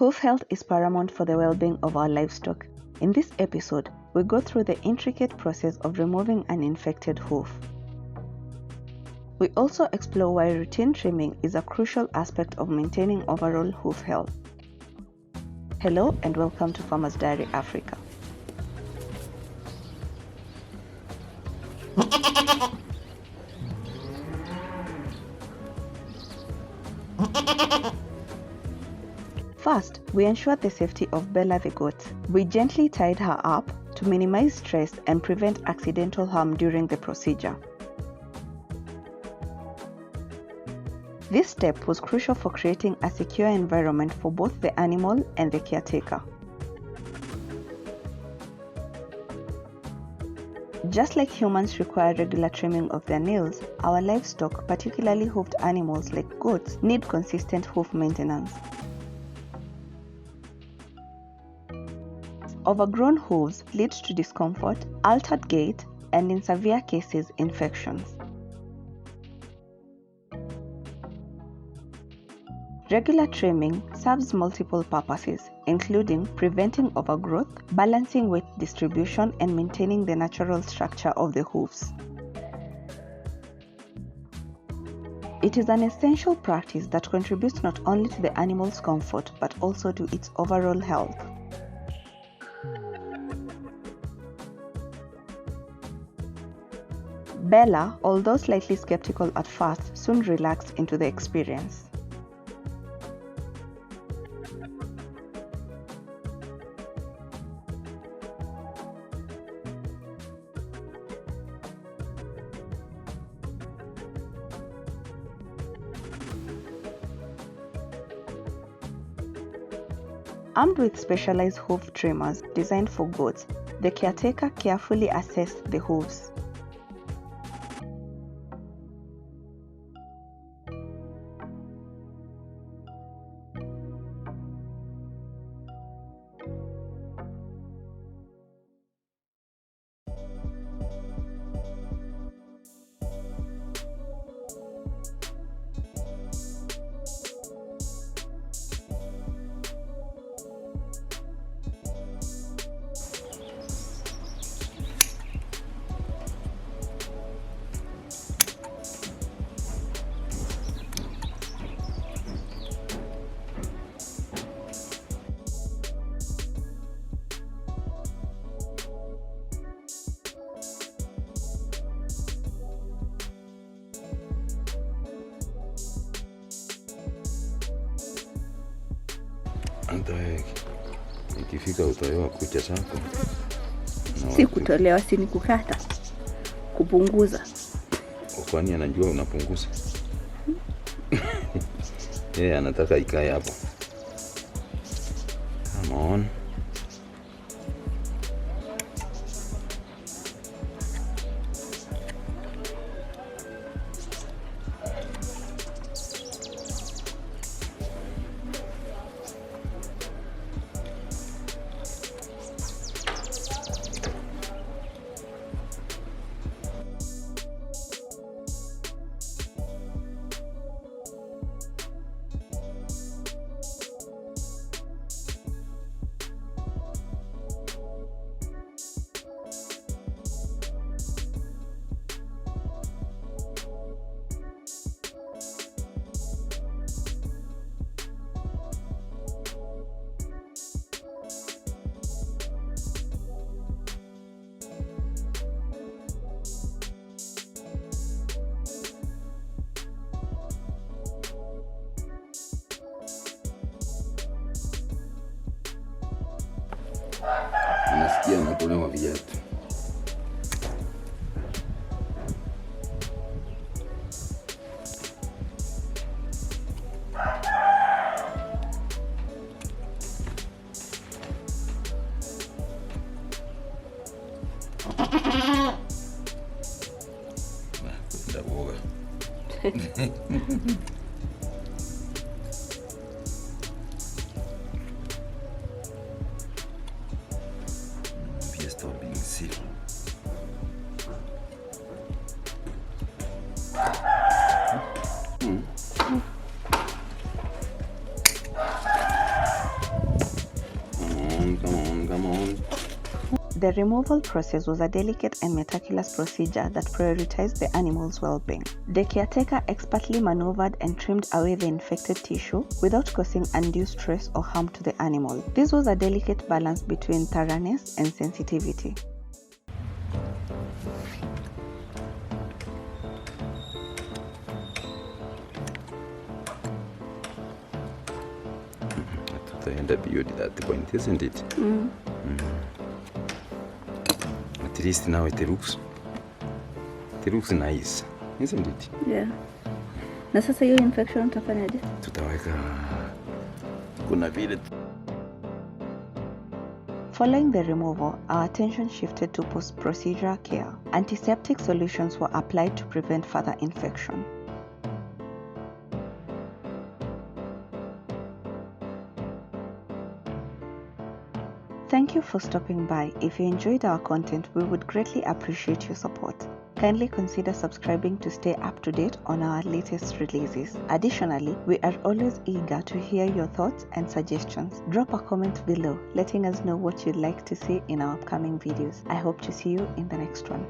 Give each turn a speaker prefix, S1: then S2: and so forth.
S1: Hoof health is paramount for the well-being of our livestock. In this episode, we go through the intricate process of removing an infected hoof. We also explore why routine trimming is a crucial aspect of maintaining overall hoof health. Hello and welcome to Farmer's Diary Africa. First, we ensured the safety of Bella the goat. We gently tied her up to minimize stress and prevent accidental harm during the procedure. This step was crucial for creating a secure environment for both the animal and the caretaker. Just like humans require regular trimming of their nails, our livestock, particularly hoofed animals like goats, need consistent hoof maintenance. Overgrown hooves lead to discomfort, altered gait, and in severe cases, infections. Regular trimming serves multiple purposes, including preventing overgrowth, balancing weight distribution, and maintaining the natural structure of the hooves. It is an essential practice that contributes not only to the animal's comfort but also to its overall health. Bella, although slightly skeptical at first, soon relaxed into the experience. Armed with specialized hoof trimmers designed for goats, the caretaker carefully assessed the hooves.
S2: Hata ikifika utolewa kucha zako.
S1: Si kutolewa, si ni kukata, kupunguza.
S2: Kwani anajua unapunguza? Yeye anataka ikae hapo. Come on. Nasikia natolewa viatu. Ndaboga. Stop being silly.
S1: The removal process was a delicate and meticulous procedure that prioritized the animal's well-being. The caretaker expertly maneuvered and trimmed away the infected tissue without causing undue stress or harm to the animal. This was a delicate balance between thoroughness and sensitivity.
S2: To end up at that point, isn't it? At least now it looks nice, isn't it?
S1: Yeah. Na sasa hiyo infection utafanyaje?
S2: Tutaweka kuna vile.
S1: Following the removal, our attention shifted to post-procedural care. Antiseptic solutions were applied to prevent further infection. Thank you for stopping by. If you enjoyed our content, we would greatly appreciate your support. Kindly consider subscribing to stay up to date on our latest releases. Additionally, we are always eager to hear your thoughts and suggestions. Drop a comment below, letting us know what you'd like to see in our upcoming videos. I hope to see you in the next one.